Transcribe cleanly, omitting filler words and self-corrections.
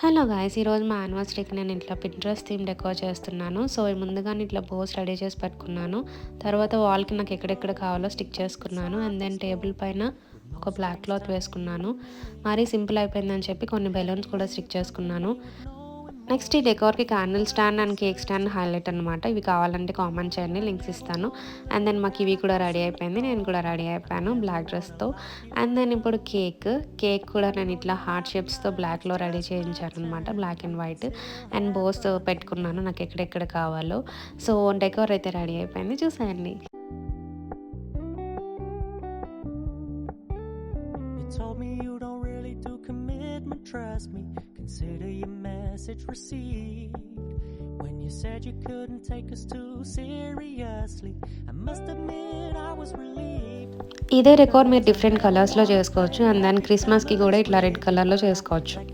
Hello guys! ఈరోజు మా యానివర్సరీకి నేను ఇట్లా పింట్రెస్ట్ థీమ్ డెకోర్ చేస్తున్నాను. సో, ముందుగానే ఇట్లా బోస్ రెడీ చేసి పెట్టుకున్నాను. తర్వాత వాల్‌కి నాకు ఎక్కడెక్కడ కావాలో స్టిక్ చేసుకున్నాను. అండ్ దెన్ టేబుల్ పైన ఒక బ్లాక్ క్లాత్ వేసుకున్నాను. మరీ సింపుల్ అయిపోయిందని చెప్పి కొన్ని బెలూన్స్ కూడా స్టిక్ చేసుకున్నాను. నెక్స్ట్ ఈ డెకోర్‌కి candle stand and cake stand highlight అనమాట. ఇవి కావాలంటే కామెంట్ చేయండి, లింక్స్ ఇస్తాను. అండ్ దెన్ మాకు ఇవి కూడా రెడీ అయిపోయింది. నేను కూడా రెడీ అయిపోయాను బ్లాక్ డ్రెస్‌తో. అండ్ దెన్ ఇప్పుడు కేక్ కూడా నేను ఇట్లా హార్ట్ షేప్స్‌తో బ్లాక్‌లో రెడీ చేయించాననమాట. Black and white. And bows పెట్టుకున్నాను నాకు ఎక్కడెక్కడ కావాలో. సో, డెకోర్ అయితే రెడీ అయిపోయింది. చూసేయండి. You told me you don't really do commitment, trust me. Consider your message received. When you said you couldn't take us too seriously, I must admit I was relieved. ఇదే decor మీరు different కలర్స్‌లో చేసుకోవచ్చు. And then క్రిస్మస్‌కి కూడా ఇట్లా red కలర్‌లో చేసుకోవచ్చు.